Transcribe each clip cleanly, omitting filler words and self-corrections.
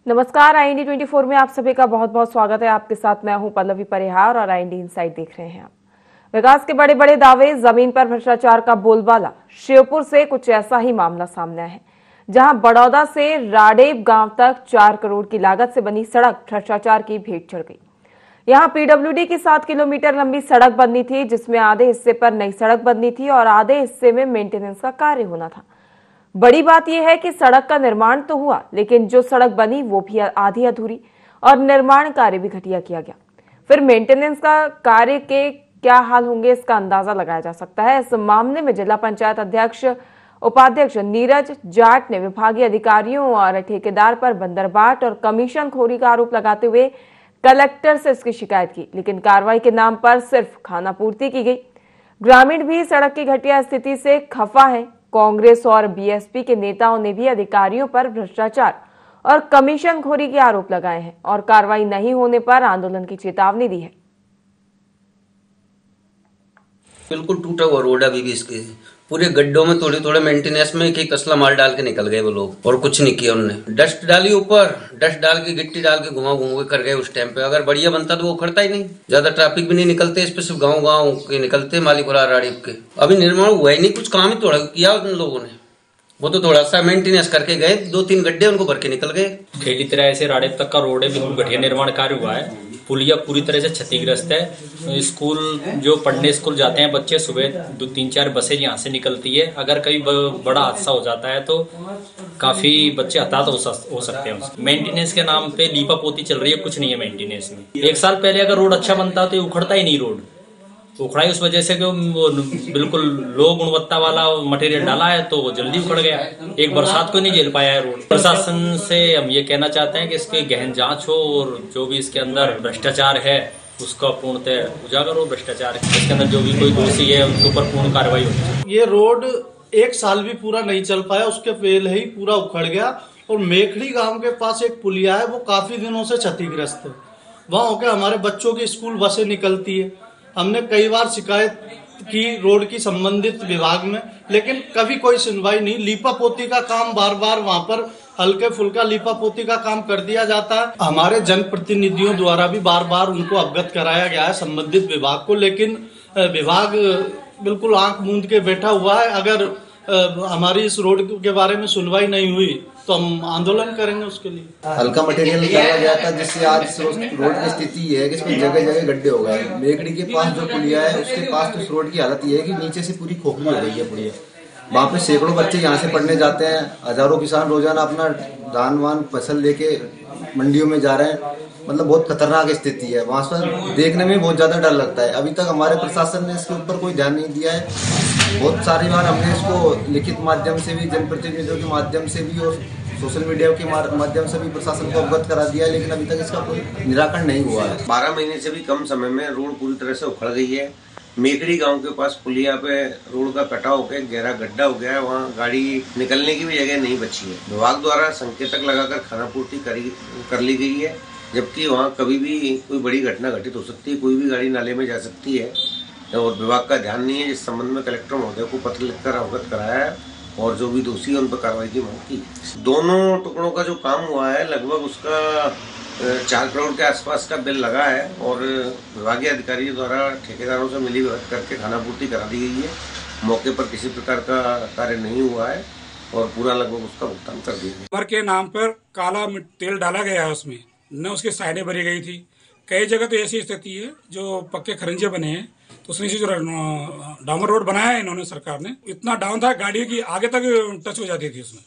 नमस्कार, IND 24 में आप सभी का बहुत बहुत स्वागत है। आपके साथ मैं हूं पल्लवी परिहार और IND इनसाइट देख रहे हैं आप। विकास के बड़े बड़े दावे, जमीन पर भ्रष्टाचार का बोलबाला। श्योपुर से कुछ ऐसा ही मामला सामने है, जहां बड़ौदा से राडेप गांव तक 4 करोड़ की लागत से बनी सड़क भ्रष्टाचार की भेंट चढ़ गई। यहां PWD की 7 किलोमीटर लंबी सड़क बननी थी, जिसमें आधे हिस्से पर नई सड़क बननी थी और आधे हिस्से में मेंटेनेंस का कार्य होना था। बड़ी बात यह है कि सड़क का निर्माण तो हुआ, लेकिन जो सड़क बनी वो भी आधी अधूरी और निर्माण कार्य भी घटिया किया गया। फिर मेंटेनेंस का कार्य के क्या हाल होंगे, इसका अंदाजा लगाया जा सकता है। इस मामले में जिला पंचायत अध्यक्ष उपाध्यक्ष नीरज जाट ने विभागीय अधिकारियों और ठेकेदार पर बंदरबाट और कमीशन खोरी का आरोप लगाते हुए कलेक्टर से इसकी शिकायत की, लेकिन कार्रवाई के नाम पर सिर्फ खानापूर्ति की गई। ग्रामीण भी सड़क की घटिया स्थिति से खफा है। कांग्रेस और BSP के नेताओं ने भी अधिकारियों पर भ्रष्टाचार और कमीशन खोरी के आरोप लगाए हैं और कार्रवाई नहीं होने पर आंदोलन की चेतावनी दी है। बिल्कुल टूटा हुआ रोड अभी भी इसके पूरे गड्ढों में थोड़े थोड़े मेंटेनेंस में एक असला माल डाल के निकल गए वो लोग, और कुछ नहीं किया उन्होंने। डस्ट डाली ऊपर, डस्ट डाल के गिट्टी डाल के घुमा घुमा कर गए उस टाइम पे। अगर बढ़िया बनता तो वो उखड़ता ही नहीं, ज्यादा ट्रैफिक भी नहीं निकलते इस पे, सिर्फ गाँव गाँव के निकलते मालीपुरा राड़ीप के। अभी निर्माण हुआ ही नहीं, कुछ काम ही थोड़ा किया उन लोगों ने। वो तो थोड़ा सा मेंटेनेंस करके गए, 2-3 गड्ढे उनको भर के निकल गए। खेली तरह से राडेप तक का रोड है, बिल्कुल घटिया निर्माण कार्य हुआ है। पुलिया पूरी तरह से क्षतिग्रस्त है। स्कूल जो पढ़ने स्कूल जाते हैं बच्चे, सुबह 2-3-4 बसें यहाँ से निकलती है। अगर कभी बड़ा हादसा हो जाता है तो काफी बच्चे हताहत हो सकते हैं। मेंटेनेंस के नाम पे लीपा पोती चल रही है, कुछ नहीं है मेंटेनेंस में। 1 साल पहले अगर रोड अच्छा बनता तो उखड़ता ही नहीं रोड। उखड़ा ही उस वजह से कि वो बिल्कुल लो गुणवत्ता वाला मटेरियल डाला है तो वो जल्दी उखड़ गया। एक बरसात को नहीं झेल पाया है रोड। प्रशासन से हम ये कहना चाहते हैं कि इसकी गहन जांच हो और जो भी इसके अंदर भ्रष्टाचार है उसका पूर्णतः उजागर हो। भ्रष्टाचार इसके अंदर जो भी कोई दोषी है उनके ऊपर पूर्ण कार्रवाई हो। ये रोड 1 साल भी पूरा नहीं चल पाया, उसके पहले ही पूरा उखड़ गया। और मेखड़ी गांव के पास एक पुलिया है, वो काफी दिनों से क्षतिग्रस्त है। वहां होकर हमारे बच्चों की स्कूल बसें निकलती है। हमने कई बार शिकायत की रोड की संबंधित विभाग में, लेकिन कभी कोई सुनवाई नहीं। लीपा पोती का काम बार बार वहां पर हल्के फुल्का लीपा पोती का काम कर दिया जाता है। हमारे जनप्रतिनिधियों द्वारा भी बार बार उनको अवगत कराया गया है संबंधित विभाग को, लेकिन विभाग बिल्कुल आंख मूंद के बैठा हुआ है। अगर हमारी इस रोड के बारे में सुनवाई नहीं हुई तो हम आंदोलन करेंगे उसके लिए। हल्का मटेरियल डाला गया था, जिससे आज रोड की स्थिति ये है कि इसमें जगह जगह गड्ढे हो गए। मेखड़ी के पास जो पुलिया है उसके पास तो इस रोड की हालत ये है कि नीचे से पूरी खोखली हो गई है पुलिया। वहाँ पे सैकड़ों बच्चे यहाँ से पढ़ने जाते हैं। हजारों किसान रोजाना अपना धान वान फसल लेके मंडियों में जा रहे हैं। मतलब बहुत खतरनाक स्थिति है वहाँ पर, देखने में बहुत ज्यादा डर लगता है। अभी तक हमारे प्रशासन ने इसके ऊपर कोई ध्यान नहीं दिया है। बहुत सारी बार हमने इसको लिखित माध्यम से भी, जनप्रतिनिधियों के माध्यम से भी और सोशल मीडिया के माध्यम से भी प्रशासन को अवगत करा दिया है, लेकिन अभी तक इसका कोई निराकरण नहीं हुआ है। 12 महीने से भी कम समय में रोड पूरी तरह से उखड़ गई है। मेखड़ी गांव के पास पुलिया पे रोड का कटाव होकर गहरा गड्ढा हो गया है, वहाँ गाड़ी निकलने की भी जगह नहीं बची है। विभाग द्वारा संकेतक लगाकर खानापूर्ति कर ली गई है, जबकि वहाँ कभी भी कोई बड़ी घटना घटित हो सकती है, कोई भी गाड़ी नाले में जा सकती है और विभाग का ध्यान नहीं है। इस संबंध में कलेक्टर महोदय को पत्र लिखकर अवगत कराया है और जो भी दोषी है उन पर कार्रवाई की मांग की। दोनों टुकड़ों का जो काम हुआ है लगभग उसका 4 करोड़ के आसपास का बिल लगा है और विभागीय अधिकारियों द्वारा ठेकेदारों से मिली भगत करके खानापूर्ति करा दी गई है। मौके पर किसी प्रकार का कार्य नहीं हुआ है और पूरा लगभग उसका भुगतान कर दिया गया। पर के नाम पर काला तेल डाला गया है, उसमें न उसकी साइडें भरी गई थी। कई जगह तो ऐसी स्थिति है जो पक्के खरंजे बने हैं, तो उसमें से जो डामर रोड बनाया है इन्होंने, सरकार ने, इतना डाउन था गाड़ी की आगे तक टच हो जाती थी। उसमें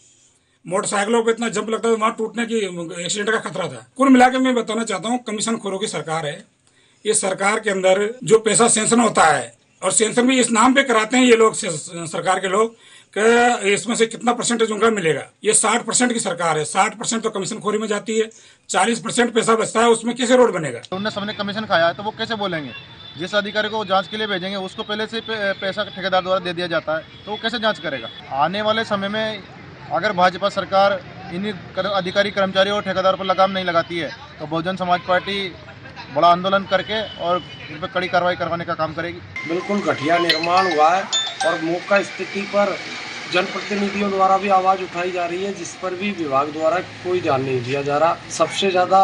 मोटरसाइकिलों पे इतना जंप लगता था, वहां टूटने की एक्सीडेंट का खतरा था। कुल मिलाकर मैं बताना चाहता हूँ, कमीशन खोरों की सरकार है। ये सरकार के अंदर जो पैसा सेंक्शन होता है और सेंक्शन भी इस नाम पे कराते हैं ये लोग, सरकार के लोग, कि इसमें से कितना परसेंटेज उनका मिलेगा। ये 60% की सरकार है, 60% तो कमीशन खोरी में जाती है, 40% पैसा बचता है, उसमें कैसे रोड बनेगा। उन्होंने सबने कमीशन खाया है तो वो कैसे बोलेंगे। जिस अधिकारी को जांच के लिए भेजेंगे उसको पहले से पैसा ठेकेदार द्वारा दे दिया जाता है, तो वो कैसे जांच करेगा। आने वाले समय में अगर भाजपा सरकार इन अधिकारी कर्मचारियों और ठेकेदार पर लगाम नहीं लगाती है तो बहुजन समाज पार्टी बड़ा आंदोलन करके और इन पर कड़ी कार्रवाई करवाने का काम करेगी। बिल्कुल घटिया निर्माण हुआ है और मौका स्थिति पर जनप्रतिनिधियों द्वारा भी आवाज़ उठाई जा रही है, जिस पर भी विभाग द्वारा कोई ध्यान नहीं दिया जा रहा। सबसे ज़्यादा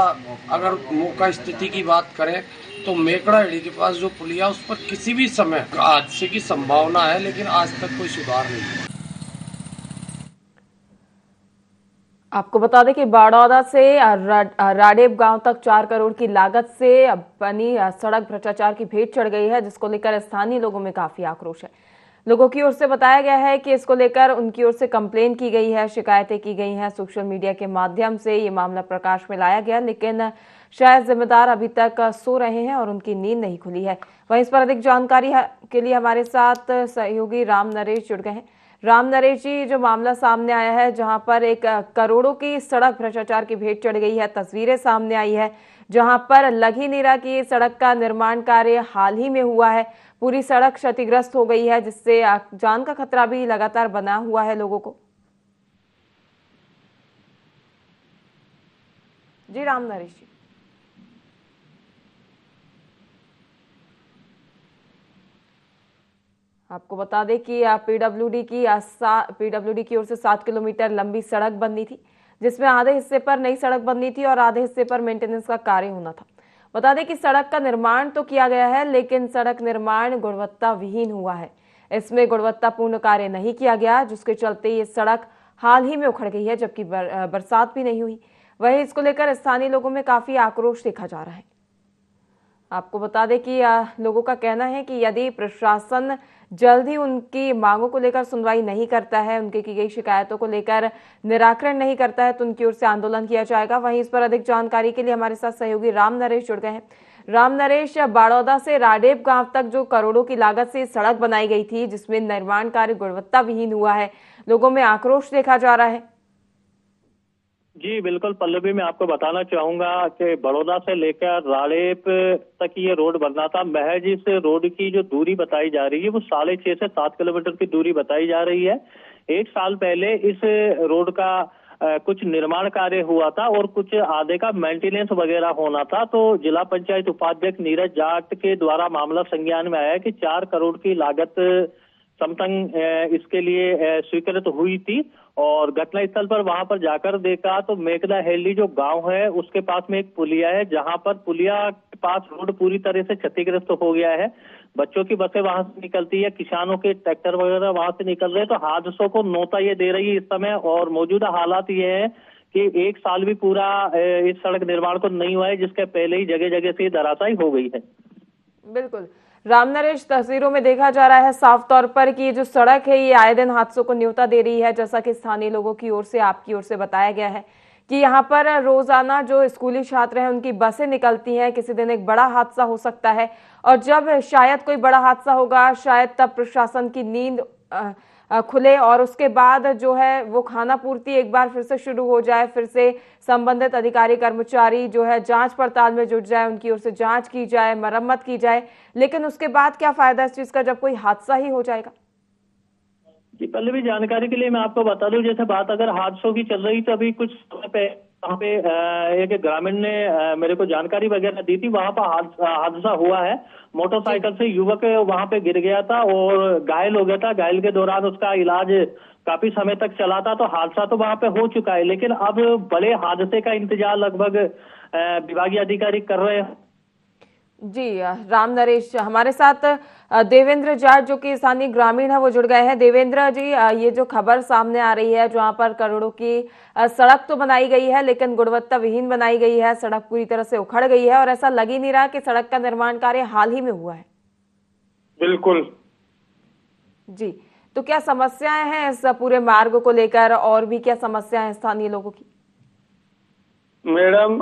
अगर मौका स्थिति की बात करें तो मेकड़ा हेड़ी के पास जो पुलिया, उस पर किसी भी समय हादसे की संभावना है, लेकिन आज तक कोई सुधार नहीं है। आपको बता दें कि बाड़ौदा से राडेप गांव तक 4 करोड़ की लागत से बनी सड़क भ्रष्टाचार की भेंट चढ़ गई है, जिसको लेकर स्थानीय लोगों में काफी आक्रोश है। लोगों की ओर से बताया गया है कि इसको लेकर उनकी ओर से कंप्लेन की गई है, शिकायतें की गई हैं। सोशल मीडिया के माध्यम से ये मामला प्रकाश में लाया गया, लेकिन शायद जिम्मेदार अभी तक सो रहे हैं और उनकी नींद नहीं खुली है। वहीं इस पर अधिक जानकारी के लिए हमारे साथ सहयोगी राम नरेश जुड़ गए हैं। राम नरेश जी, जो मामला सामने आया है, जहां पर 1 करोड़ों की सड़क भ्रष्टाचार की भेंट चढ़ गई है, तस्वीरें सामने आई है, जहां पर लग ही नहीं रहा कि सड़क का निर्माण कार्य हाल ही में हुआ है। पूरी सड़क क्षतिग्रस्त हो गई है, जिससे जान का खतरा भी लगातार बना हुआ है लोगों को। जी राम नरेश जी। आपको बता दें कि पीडब्ल्यूडी की ओर से 7 किलोमीटर लंबी सड़क बननी थी, जिसमें आधे हिस्से पर नई सड़क बननी थी और आधे हिस्से पर मेंटेनेंस का कार्य होना था। बता दें कि सड़क का निर्माण तो किया गया है, लेकिन सड़क निर्माण गुणवत्ता विहीन हुआ है। इसमें गुणवत्तापूर्ण कार्य नहीं किया गया, जिसके चलते ये सड़क हाल ही में उखड़ गई है, जबकि बरसात भी नहीं हुई। वहीं इसको लेकर स्थानीय लोगों में काफी आक्रोश देखा जा रहा है। आपको बता दें कि लोगों का कहना है कि यदि प्रशासन जल्द ही उनकी मांगों को लेकर सुनवाई नहीं करता है, उनके की गई शिकायतों को लेकर निराकरण नहीं करता है, तो उनकी ओर से आंदोलन किया जाएगा। वहीं इस पर अधिक जानकारी के लिए हमारे साथ सहयोगी राम नरेश जुड़ गए हैं। राम नरेश, बाड़ौदा से राडेप गांव तक जो करोड़ों की लागत से सड़क बनाई गई थी, जिसमें निर्माण कार्य गुणवत्ता विहीन हुआ है, लोगों में आक्रोश देखा जा रहा है। जी बिल्कुल पल्लवी, मैं आपको बताना चाहूंगा कि बड़ौदा से लेकर राडेप तक ये रोड बनना था। महज इस रोड की जो दूरी बताई जा रही है वो 6.5 से 7 किलोमीटर की दूरी बताई जा रही है। 1 साल पहले इस रोड का कुछ निर्माण कार्य हुआ था और कुछ आधे का मेंटेनेंस वगैरह होना था। तो जिला पंचायत उपाध्यक्ष नीरज जाट के द्वारा मामला संज्ञान में आया कि 4 करोड़ की लागत समथंग इसके लिए स्वीकृत हुई थी और घटनास्थल पर वहां पर जाकर देखा तो मेकड़ा हेली जो गांव है उसके पास में एक पुलिया है, जहां पर पुलिया के पास रोड पूरी तरह से क्षतिग्रस्त हो गया है। बच्चों की बसें वहां से निकलती है, किसानों के ट्रैक्टर वगैरह वहां से निकल रहे हैं, तो हादसों को नौता ये दे रही है इस समय। और मौजूदा हालात ये है कि 1 साल भी पूरा इस सड़क निर्माण को नहीं हुआ है, जिसके पहले ही जगह जगह से धराशायी हो गई है। बिल्कुल राम नरेश, तस्वीरों में देखा जा रहा है साफ तौर पर कि जो सड़क है ये आए दिन हादसों को न्योता दे रही है। जैसा कि स्थानीय लोगों की ओर से, आपकी ओर से बताया गया है कि यहाँ पर रोजाना जो स्कूली छात्र हैं उनकी बसें निकलती हैं। किसी दिन एक बड़ा हादसा हो सकता है और जब शायद कोई बड़ा हादसा होगा, शायद तब प्रशासन की नींद खुले और उसके बाद जो है वो खाना पूर्ति एक बार फिर से शुरू हो जाए, फिर से संबंधित अधिकारी कर्मचारी जो है जांच पड़ताल में जुट जाए, उनकी ओर से जांच की जाए, मरम्मत की जाए। लेकिन उसके बाद क्या फायदा इस चीज का जब कोई हादसा ही हो जाएगा। जी पल्लवी, जानकारी के लिए मैं आपको बता दूं, जैसे बात अगर हादसों की चल रही तो अभी कुछ समय पे वहाँ पे एक ग्रामीण ने मेरे को जानकारी वगैरह दी थी, वहां पर हादसा हुआ है। मोटरसाइकिल से युवक वहां पे गिर गया था और घायल हो गया था। घायल के दौरान उसका इलाज काफी समय तक चला था, तो हादसा तो वहां पे हो चुका है, लेकिन अब बड़े हादसे का इंतजार लगभग विभागीय अधिकारी कर रहे हैं। जी राम नरेश, हमारे साथ देवेंद्र जाट जो कि स्थानीय ग्रामीण है वो जुड़ गए हैं। देवेंद्र जी, ये जो खबर सामने आ रही है जहां पर करोड़ों की सड़क तो बनाई गई है लेकिन गुणवत्ता विहीन बनाई गई है, सड़क पूरी तरह से उखड़ गई है और ऐसा लग ही नहीं रहा कि सड़क का निर्माण कार्य हाल ही में हुआ है। बिल्कुल जी, तो क्या समस्याएं हैं इस पूरे मार्ग को लेकर और भी क्या समस्याएं हैं स्थानीय लोगों की? मैडम,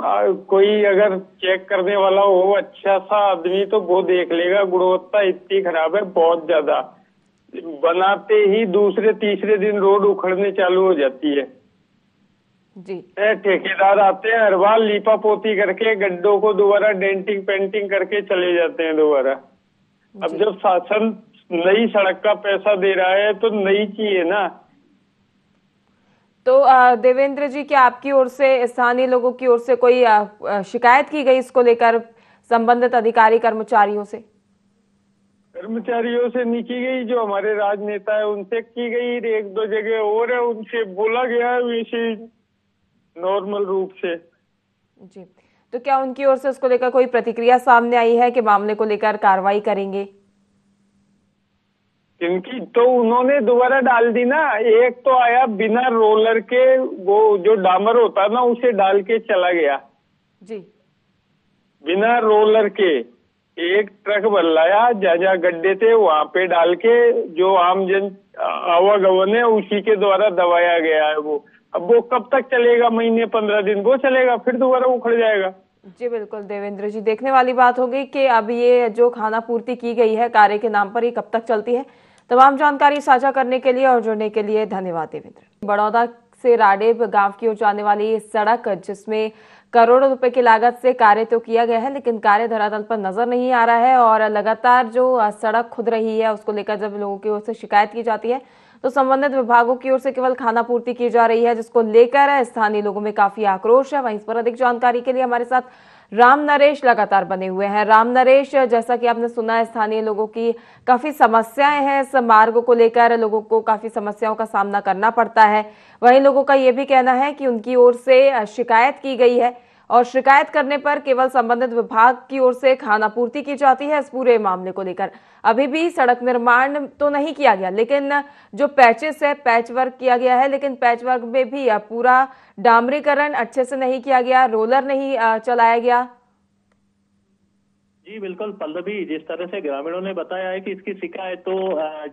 कोई अगर चेक करने वाला हो अच्छा सा आदमी तो वो देख लेगा। गुणवत्ता इतनी खराब है, बहुत ज्यादा। बनाते ही दूसरे तीसरे दिन रोड उखड़ने चालू हो जाती है जी। ठेकेदार आते हैं, हर बार लीपा पोती करके गड्ढों को दोबारा डेंटिंग पेंटिंग करके चले जाते हैं दोबारा। अब जब शासन नई सड़क का पैसा दे रहा है तो नई चाहिए ना। तो देवेंद्र जी, क्या आपकी ओर से, स्थानीय लोगों की ओर से कोई शिकायत की गई इसको लेकर संबंधित अधिकारी कर्मचारियों से? कर्मचारियों से नहीं की गई, जो हमारे राजनेता है उनसे की गई, एक दो जगह और है उनसे बोला गया है वैसे नॉर्मल रूप से। जी, तो क्या उनकी ओर से उसको लेकर कोई प्रतिक्रिया सामने आई है कि मामले को लेकर कार्रवाई करेंगे? क्योंकि तो उन्होंने दोबारा डाल दी ना, एक तो आया बिना रोलर के, वो जो डामर होता ना उसे डाल के चला गया जी, बिना रोलर के। एक ट्रक बदलाया, जहाँ गड्ढे थे वहां पे डाल के जो आमजन आवागमन है उसी के द्वारा दबाया गया है वो। अब वो कब तक चलेगा? महीने 15 दिन वो चलेगा, फिर दोबारा उखड़ जाएगा। जी बिल्कुल देवेंद्र जी, देखने वाली बात होगी कि अब ये जो खाना पूर्ति की गई है कार्य के नाम पर, ये कब तक चलती है। तमाम जानकारी साझा करने के लिए और जुड़ने के लिए धन्यवाद देवेंद्र। बड़ौदा से राडेप गांव की ओर जाने वाली ये सड़क, जिसमें करोड़ों रुपए की लागत से कार्य तो किया गया है, लेकिन कार्य धरातल पर नजर नहीं आ रहा है और लगातार जो सड़क खुद रही है उसको लेकर जब लोगों की ओर से शिकायत की जाती है तो संबंधित विभागों की ओर से केवल खाना पूर्ति की जा रही है, जिसको लेकर स्थानीय लोगों में काफी आक्रोश है। वहीं इस पर अधिक जानकारी के लिए हमारे साथ राम नरेश लगातार बने हुए हैं। राम नरेश, जैसा कि आपने सुना है, स्थानीय लोगों की काफी समस्याएं हैं, इस मार्ग को लेकर लोगों को काफी समस्याओं का सामना करना पड़ता है। वहीं लोगों का ये भी कहना है कि उनकी ओर से शिकायत की गई है और शिकायत करने पर केवल संबंधित विभाग की ओर से खानापूर्ति की जाती है। इस पूरे मामले को लेकर अभी भी सड़क निर्माण तो नहीं किया गया, लेकिन जो पैचेस है, पैच वर्क किया गया है, लेकिन पैच वर्क में भी पूरा डामरीकरण अच्छे से नहीं किया गया, रोलर नहीं चलाया गया। जी बिल्कुल पल्लवी, जिस तरह से ग्रामीणों ने बताया है कि इसकी शिकायत तो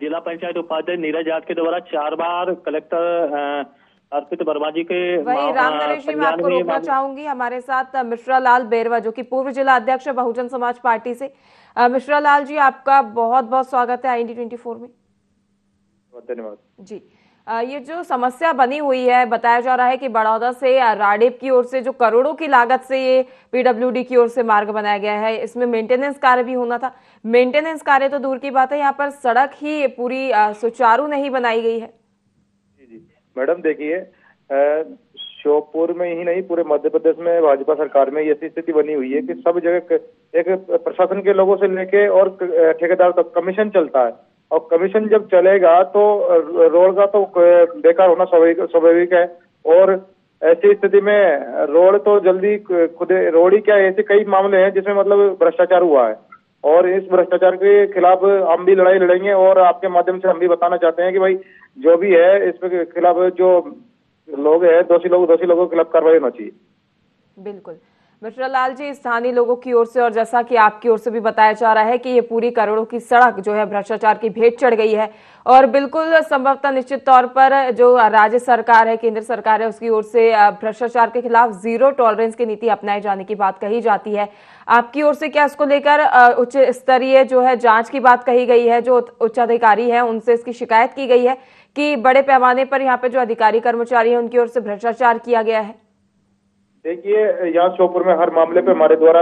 जिला पंचायत उपाध्यक्ष नीरज यादव के द्वारा 4 बार कलेक्टर अर्पित वर्मा जी के। वही राम नरेश जी, मैं आपको रोकना चाहूंगी, हमारे साथ मिश्रा लाल बेरवा, जो कि पूर्व जिला अध्यक्ष है बहुजन समाज पार्टी से। मिश्रा लाल जी, आपका बहुत बहुत स्वागत है IND24 में। धन्यवाद जी। ये जो समस्या बनी हुई है, बताया जा रहा है कि बड़ौदा से राडेप की ओर से जो करोड़ों की लागत से ये PWD की ओर से मार्ग बनाया गया है, इसमें मेंटेनेंस कार्य भी होना था। मेंटेनेंस कार्य तो दूर की बात है, यहाँ पर सड़क ही पूरी सुचारू नहीं बनाई गई है। जी मैडम, देखिए श्योपुर में ही नहीं, पूरे मध्य प्रदेश में भाजपा सरकार में ऐसी स्थिति बनी हुई है कि सब जगह एक प्रशासन के लोगों से लेके और ठेकेदार तक कमीशन चलता है, और कमीशन जब चलेगा तो रोड का तो बेकार होना स्वाभाविक है। और ऐसी स्थिति में रोड तो जल्दी खुद रोड ही क्या, ऐसे कई मामले हैं जिसमें मतलब भ्रष्टाचार हुआ है, और इस भ्रष्टाचार के खिलाफ हम भी लड़ाई लड़ेंगे। और आपके माध्यम से हम भी बताना चाहते हैं कि भाई जो भी है इसके खिलाफ जो लोग हैं, दोषी लोगों के खिलाफ कार्रवाई होना चाहिए। बिल्कुल मिश्रा लाल जी, स्थानीय लोगों की ओर से और जैसा कि आपकी ओर से भी बताया जा रहा है कि ये पूरी करोड़ों की सड़क जो है भ्रष्टाचार की भेंट चढ़ गई है, और बिल्कुल संभवतः निश्चित तौर पर जो राज्य सरकार है, केंद्र सरकार है, उसकी ओर से भ्रष्टाचार के खिलाफ 0 टॉलरेंस की नीति अपनाए जाने की बात कही जाती है। आपकी ओर से क्या इसको लेकर उच्च स्तरीय जो है जांच की बात कही गई है? जो उच्च अधिकारी है उनसे इसकी शिकायत की गई है कि बड़े पैमाने पर यहाँ पे जो अधिकारी कर्मचारी है उनकी ओर से भ्रष्टाचार किया गया है? देखिए, यहाँ श्योपुर में हर मामले पे हमारे द्वारा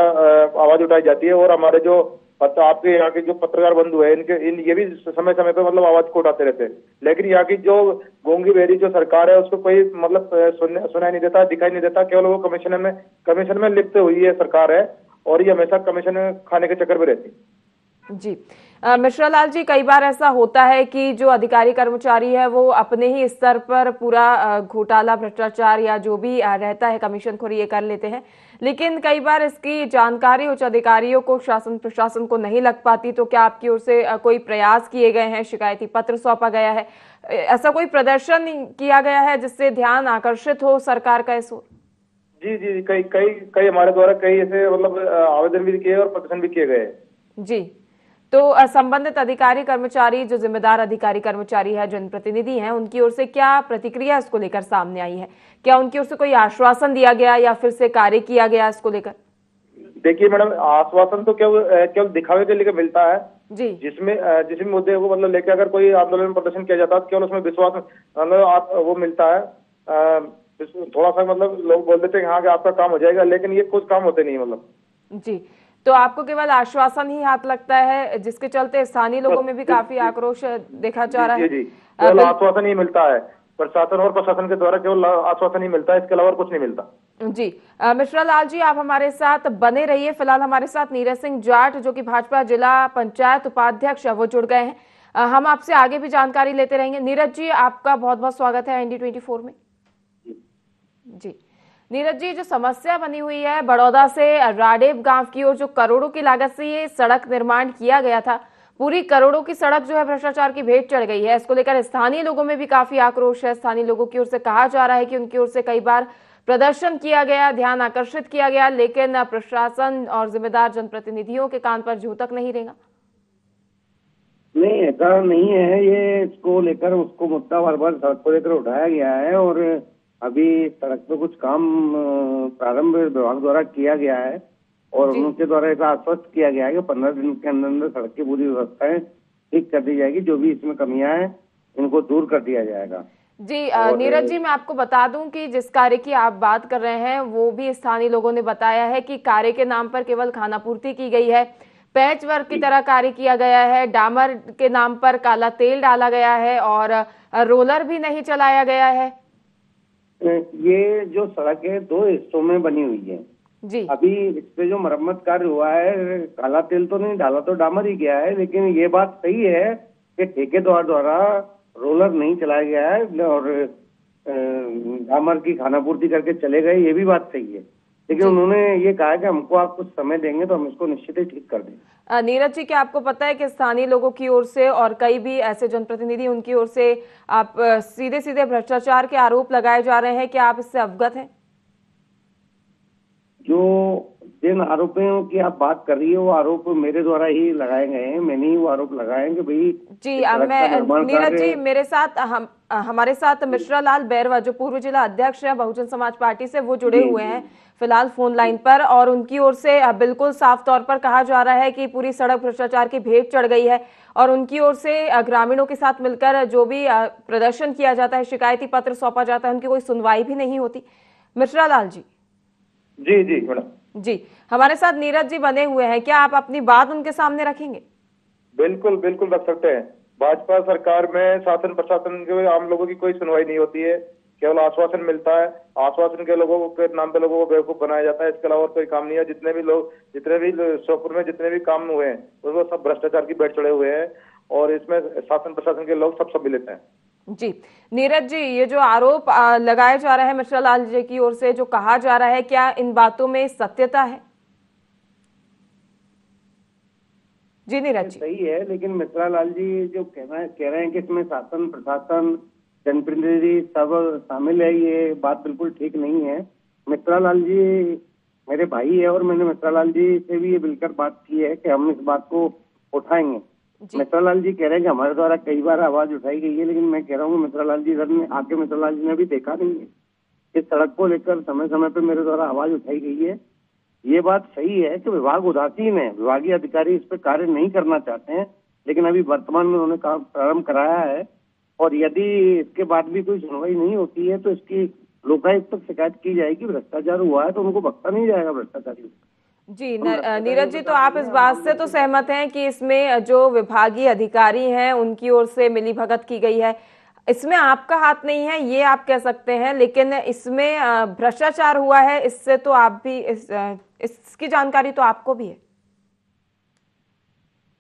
आवाज उठाई जाती है, और हमारे जो आपके यहाँ के जो पत्रकार बंधु है ये भी समय समय पे मतलब आवाज को उठाते रहते हैं, लेकिन यहाँ की जो गूंगी बहरी जो सरकार है उसको कोई मतलब सुनाई नहीं देता, दिखाई नहीं देता। केवल वो कमीशन में लिप्त हुई है सरकार है, और ये हमेशा कमीशन खाने के चक्कर में रहती है। जी मिश्रा लाल जी, कई बार ऐसा होता है कि जो अधिकारी कर्मचारी है वो अपने ही स्तर पर पूरा घोटाला, भ्रष्टाचार या जो भी रहता है कमीशनखोरी ये कर लेते हैं, लेकिन कई बार इसकी जानकारी उच्च अधिकारियों को, शासन प्रशासन को नहीं लग पाती। तो क्या आपकी ओर से कोई प्रयास किए गए हैं, शिकायती पत्र सौंपा गया है, ऐसा कोई प्रदर्शन किया गया है जिससे ध्यान आकर्षित हो सरकार का इस ओर? जी, कई हमारे द्वारा कई ऐसे मतलब आवेदन भी किए और प्रदर्शन भी किए गए। जी, तो संबंधित अधिकारी कर्मचारी, जो जिम्मेदार अधिकारी कर्मचारी है, जनप्रतिनिधि हैं, उनकी ओर से क्या प्रतिक्रिया इसको लेकर सामने आई है? क्या उनकी ओर से कोई आश्वासन दिया गया या फिर से कार्य किया गया इसको लेकर? देखिए मैडम, आश्वासन तो केवल दिखावे के लिए मिलता है जी, जिसमें मुद्दे को मतलब लेके अगर कोई आंदोलन प्रदर्शन किया जाता है केवल उसमें विश्वास वो मिलता है। थोड़ा सा मतलब लोग बोल देते हैं हाँ कि आपका काम हो जाएगा, लेकिन ये कुछ काम होते नहीं मतलब। जी, तो आपको केवल आश्वासन ही हाथ लगता है, जिसके चलते स्थानीय लोगों में भी काफी आक्रोश देखा जा रहा है। जी, केवल आश्वासन ही मिलता है, प्रशासन के द्वारा केवल आश्वासन ही मिलता है, इसके अलावा कुछ नहीं मिलता। जी मिश्रा लाल जी, आप हमारे साथ बने रहिए। फिलहाल हमारे साथ नीरज सिंह जाट जो कि भाजपा जिला पंचायत उपाध्यक्ष है, वो जुड़ गए हैं। हम आपसे आगे भी जानकारी लेते रहेंगे। नीरज जी, आपका बहुत बहुत स्वागत है ND24 में। जी नीरज जी, जो समस्या बनी हुई है बड़ौदा से राडेप गांव की ओर, जो करोड़ों की लागत से ये सड़क निर्माण किया गया था, पूरी करोड़ों की सड़क जो है भ्रष्टाचार की भेंट चढ़ गई है। इसको लेकर स्थानीय लोगों में भी काफी आक्रोश है। स्थानीय लोगों की ओर से कहा जा रहा है कि उनकी ओर से कई बार प्रदर्शन किया गया, ध्यान आकर्षित किया गया, लेकिन प्रशासन और जिम्मेदार जनप्रतिनिधियों के कान पर जूं तक नहीं रेंगा। नहीं, ऐसा नहीं है। ये इसको लेकर उसको मुद्दा बार बार सड़क को लेकर उठाया गया है और अभी सड़क पे कुछ काम प्रारंभ विभाग द्वारा किया गया है और उनके द्वारा ऐसा आश्वस्त किया गया है कि 15 दिन के अंदर अंदर सड़क की पूरी व्यवस्थाएं ठीक कर दी जाएगी। जो भी इसमें कमियां हैं इनको दूर कर दिया जाएगा। जी नीरज जी, मैं आपको बता दूं कि जिस कार्य की आप बात कर रहे हैं वो भी स्थानीय लोगों ने बताया है कि कार्य के नाम पर केवल खानापूर्ति की गई है, पैच वर्क की तरह कार्य किया गया है, डामर के नाम पर काला तेल डाला गया है और रोलर भी नहीं चलाया गया है। ये जो सड़क है 2 हिस्सों में बनी हुई है जी। अभी इस पे जो मरम्मत कार्य हुआ है, काला तेल तो नहीं डाला, तो डामर ही गया है। लेकिन ये बात सही है कि ठेकेदार द्वारा रोलर नहीं चलाया गया है और डामर की खानापूर्ति करके चले गए, ये भी बात सही है। लेकिन उन्होंने ये कहा कि हमको आप कुछ समय देंगे तो हम इसको निश्चित ही ठीक कर देंगे। नीरज जी, क्या आपको पता है कि स्थानीय लोगों की ओर से और कई भी ऐसे जनप्रतिनिधि उनकी ओर से आप सीधे सीधे भ्रष्टाचार के आरोप लगाए जा रहे हैं, क्या आप इससे अवगत हैं? जो जिन आरोपों की आप बात कर रही है वो आरोप मेरे द्वारा ही लगाए गए हैं। मैंने ही वो आरोप लगाए हैं कि भाई जी। मैं नीरज जी, मेरे साथ हमारे साथ मिश्रा लाल बैरवा जो पूर्व जिला अध्यक्ष है बहुजन समाज पार्टी से, वो जुड़े हुए हैं फिलहाल फोन लाइन पर और उनकी ओर से बिल्कुल साफ तौर पर कहा जा रहा है कि पूरी सड़क भ्रष्टाचार की भेंट चढ़ गई है और उनकी ओर से ग्रामीणों के साथ मिलकर जो भी प्रदर्शन किया जाता है, शिकायती पत्र सौंपा जाता है, उनकी कोई सुनवाई भी नहीं होती। मिश्रा लाल जी। जी जी मैडम। जी, हमारे साथ नीरज जी बने हुए हैं, क्या आप अपनी बात उनके सामने रखेंगे? बिल्कुल बिल्कुल रख सकते हैं। भाजपा सरकार में शासन प्रशासन के आम लोगों की कोई सुनवाई नहीं होती है, केवल आश्वासन मिलता है। आश्वासन के लोगों के नाम पे लोगों को बेवकूफ बनाया जाता है, इसके अलावा और कोई काम नहीं है। जितने भी श्योपुर में जितने भी काम हुए हैं वो सब भ्रष्टाचार की भेंट चढ़े हुए हैं और इसमें शासन प्रशासन के लोग सब सम्मिलित हैं। जी नीरज जी, ये जो आरोप लगाए जा रहे हैं मिश्रा लाल जी की ओर से, जो कहा जा रहा है, क्या इन बातों में सत्यता है? जी नीरज जी। सही है, लेकिन मिश्रा लाल जी जो कह रहे हैं कि इसमें शासन प्रशासन जनप्रतिनिधि सब शामिल है, ये बात बिल्कुल ठीक नहीं है। मिश्रा लाल जी मेरे भाई है और मैंने मिश्रा लाल जी से भी ये मिलकर बात की है कि हम इस बात को उठाएंगे। मिश्रा लाल जी कह रहे हैं कि हमारे द्वारा कई बार आवाज उठाई गई है, लेकिन मैं कह रहा हूँ मिश्रा लाल जी इधर में आके मिश्रा लाल जी ने भी देखा नहीं है। इस सड़क को लेकर समय समय पे मेरे द्वारा आवाज उठाई गई है। ये बात सही है कि विभाग उदासीन है, विभागीय अधिकारी इस पर कार्य नहीं करना चाहते हैं, लेकिन अभी वर्तमान में उन्होंने काम प्रारंभ कराया है और यदि इसके बाद भी कोई सुनवाई नहीं होती है तो इसकी लोकायुक्त तक शिकायत की जाएगी। भ्रष्टाचार हुआ है तो उनको बख्शा नहीं जाएगा भ्रष्टाचारी। जी नीरज जी, तो आप इस बात से तो सहमत हैं कि इसमें जो विभागीय अधिकारी हैं उनकी ओर से मिलीभगत की गई है, इसमें आपका हाथ नहीं है ये आप कह सकते हैं, लेकिन इसमें भ्रष्टाचार हुआ है इससे तो आप भी इसकी जानकारी तो आपको भी है।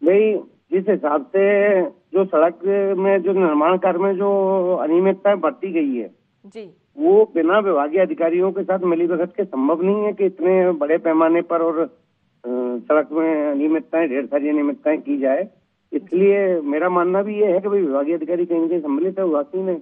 नहीं, जिस हिसाब से जो सड़क में जो निर्माण कार्य में जो अनियमितताएं बरती गई है जी, वो बिना विभागीय अधिकारियों के साथ मिलीभगत के संभव नहीं है कि इतने बड़े पैमाने पर और सड़क में अनियमितताएं, ढेर सारी अनियमितताएं की जाए। इसलिए मेरा मानना भी ये है कि भाई विभागीय अधिकारी कहीं न कहीं सम्मिलित है, उदासीन है।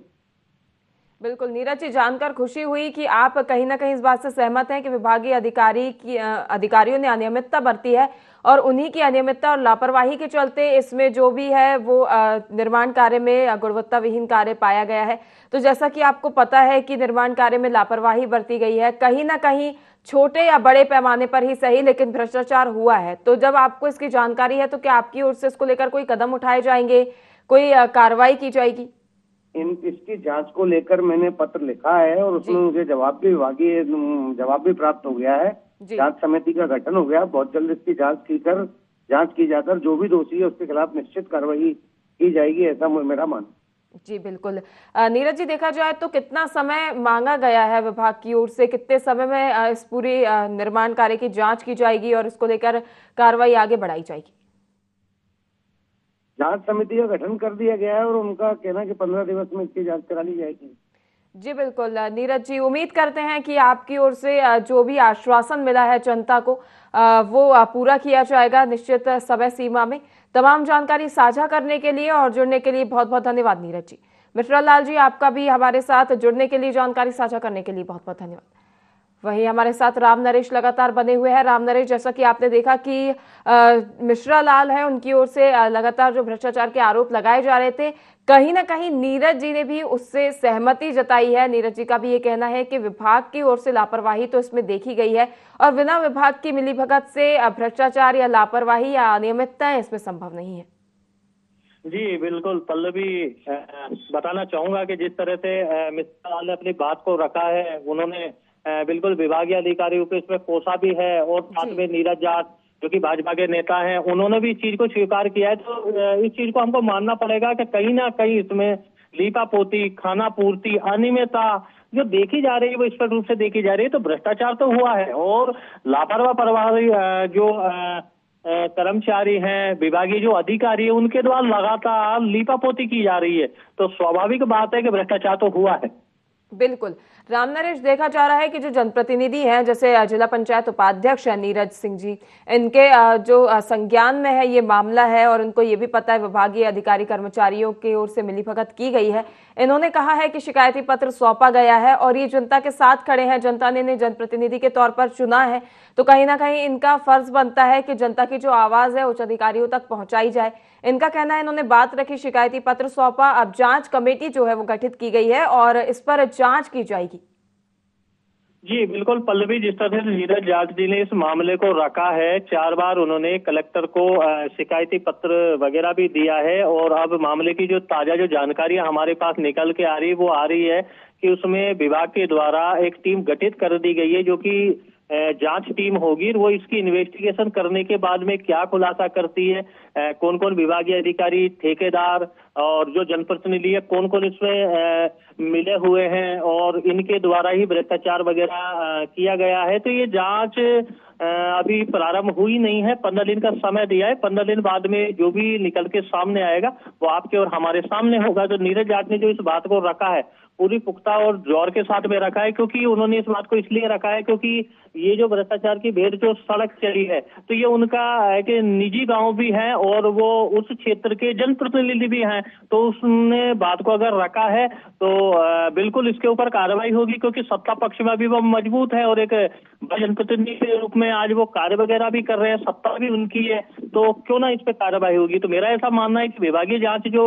बिल्कुल नीरज जी, जानकर खुशी हुई कि आप कहीं ना कहीं इस बात से सहमत हैं कि विभागीय अधिकारियों ने अनियमितता बरती है और उन्हीं की अनियमितता और लापरवाही के चलते इसमें जो भी है वो निर्माण कार्य में गुणवत्ता विहीन कार्य पाया गया है। तो जैसा कि आपको पता है कि निर्माण कार्य में लापरवाही बरती गई है, कहीं ना कहीं छोटे या बड़े पैमाने पर ही सही, लेकिन भ्रष्टाचार हुआ है। तो जब आपको इसकी जानकारी है तो क्या आपकी ओर से इसको लेकर कोई कदम उठाए जाएंगे, कोई कार्रवाई की जाएगी? इसकी जांच को लेकर मैंने पत्र लिखा है और उसमें मुझे जवाब भी प्राप्त हो गया है। जांच समिति का गठन हो गया, बहुत जल्द इसकी जांच की जाकर जो भी दोषी है उसके खिलाफ निश्चित कार्रवाई की जाएगी, ऐसा मेरा मानना। जी बिल्कुल। नीरज जी, देखा जाए तो कितना समय मांगा गया है विभाग की ओर से, कितने समय में इस पूरी निर्माण कार्य की जांच की जाएगी और इसको लेकर कार्रवाई आगे बढ़ाई जाएगी? जांच समिति का गठन कर दिया गया है और उनका कहना है कि 15 दिवस में इसकी जांच करा ली जाएगी। जी बिल्कुल। नीरज जी, उम्मीद करते हैं कि आपकी ओर से जो भी आश्वासन मिला है जनता को वो पूरा किया जाएगा निश्चित समय सीमा में। तमाम जानकारी साझा करने के लिए और जुड़ने के लिए बहुत बहुत धन्यवाद नीरज जी। मिश्रा लाल जी, आपका भी हमारे साथ जुड़ने के लिए, जानकारी साझा करने के लिए बहुत बहुत धन्यवाद। वहीं हमारे साथ राम नरेश लगातार बने हुए हैं। राम नरेश, जैसा कि आपने देखा कि मिश्रा लाल है, उनकी ओर से लगातार जो भ्रष्टाचार के आरोप लगाए जा रहे थे, कहीं ना कहीं नीरज जी ने भी उससे सहमति जताई है। नीरज जी का भी ये कहना है कि विभाग की ओर से लापरवाही तो इसमें देखी गई है और बिना विभाग की मिलीभगत से भ्रष्टाचार या लापरवाही या अनियमितताएं इसमें संभव नहीं है। जी बिल्कुल पल्लवी, बताना चाहूंगा कि जिस तरह से मिश्रा लाल ने अपनी बात को रखा है, उन्होंने बिल्कुल विभागीय अधिकारियों को इसमें कोसा भी है और साथ में नीरज जाट जो कि भाजपा के नेता हैं, उन्होंने भी इस चीज को स्वीकार किया है। तो इस चीज को हमको मानना पड़ेगा कि कहीं ना कहीं इसमें लीपापोती, खाना पूर्ति, अनियमितता जो देखी जा रही है वो स्पष्ट रूप से देखी जा रही है। तो भ्रष्टाचार तो हुआ है और लापरवाह प्रभारी जो कर्मचारी हैं, विभागीय जो अधिकारी है, उनके द्वारा लगातार लीपापोती की जा रही है। तो स्वाभाविक बात है कि भ्रष्टाचार तो हुआ है। बिल्कुल। राम नरेश, देखा जा रहा है कि जो जनप्रतिनिधि हैं, जैसे जिला पंचायत उपाध्यक्ष है नीरज सिंह जी, इनके जो संज्ञान में है ये मामला है और उनको ये भी पता है विभागीय अधिकारी कर्मचारियों की ओर से मिलीभगत की गई है। इन्होंने कहा है कि शिकायती पत्र सौंपा गया है और ये जनता के साथ खड़े हैं, जनता ने इन्हें जनप्रतिनिधि के तौर पर चुना है, तो कहीं ना कहीं इनका फर्ज बनता है कि जनता की जो आवाज है उच्च अधिकारियों तक पहुंचाई जाए। इनका कहना है, इन्होंने बात रखी, शिकायती पत्र सौंपा, अब जांच कमेटी जो है वो गठित की गई है और इस पर जांच की जाएगी। जी बिल्कुल पल्लवी, जिस तरह से नीरज जाट जी ने इस मामले को रखा है, 4 बार उन्होंने कलेक्टर को शिकायती पत्र वगैरह भी दिया है और अब मामले की जो ताजा जो जानकारी हमारे पास निकल के आ रही है वो आ रही है कि उसमें विभाग के द्वारा एक टीम गठित कर दी गई है जो कि जांच टीम होगी। वो इसकी इन्वेस्टिगेशन करने के बाद में क्या खुलासा करती है, कौन कौन विभागीय अधिकारी, ठेकेदार और जो जनप्रतिनिधि है, कौन कौन इसमें मिले हुए हैं और इनके द्वारा ही भ्रष्टाचार वगैरह किया गया है। तो ये जांच अभी प्रारंभ हुई नहीं है, 15 दिन का समय दिया है। 15 दिन बाद में जो भी निकल के सामने आएगा वो आपके और हमारे सामने होगा। तो नीरज जाट ने जो इस बात को रखा है पूरी पुख्ता और जोर के साथ में रखा है, क्योंकि उन्होंने इस बात को इसलिए रखा है क्योंकि ये जो भ्रष्टाचार की भेड़ जो सड़क चली है तो ये उनका एक निजी गांव भी है और वो उस क्षेत्र के जनप्रतिनिधि भी हैं। तो उसने बात को अगर रखा है तो बिल्कुल इसके ऊपर कार्रवाई होगी, क्योंकि सत्ता पक्ष में भी वो मजबूत है और एक जनप्रतिनिधि के रूप में आज वो कार्य वगैरह भी कर रहे हैं, सत्ता भी उनकी है, तो क्यों ना इस पर कार्रवाई होगी। तो मेरा ऐसा मानना है कि विभागीय जांच जो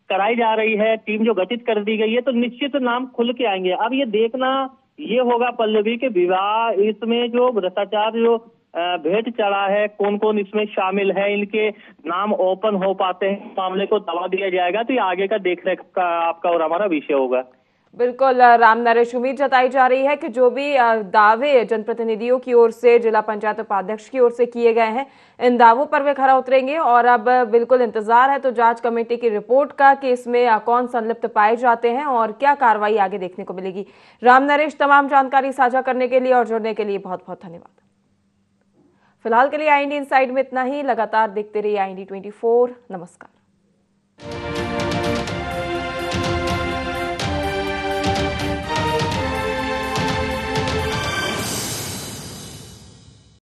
कराई जा रही है, टीम जो गठित कर दी गई है, तो निश्चित नाम खुल के आएंगे। अब ये देखना ये होगा पल्लवी के विवाह इसमें जो भ्रष्टाचार जो भेंट चढ़ा है, कौन कौन इसमें शामिल है, इनके नाम ओपन हो पाते हैं, मामले को दबा दिया जाएगा। तो ये आगे का देखरेख का आपका और हमारा विषय होगा। बिल्कुल राम नरेश, उम्मीद जताई जा रही है कि जो भी दावे जनप्रतिनिधियों की ओर से, जिला पंचायत उपाध्यक्ष की ओर से किए गए हैं, इन दावों पर वे खरा उतरेंगे और अब बिल्कुल इंतजार है तो जांच कमेटी की रिपोर्ट का कि इसमें कौन संलिप्त पाए जाते हैं और क्या कार्रवाई आगे देखने को मिलेगी। राम नरेश, तमाम जानकारी साझा करने के लिए और जुड़ने के लिए बहुत बहुत धन्यवाद। फिलहाल के लिए IND इनसाइड में इतना ही। लगातार देखते रहिए IND 24। नमस्कार।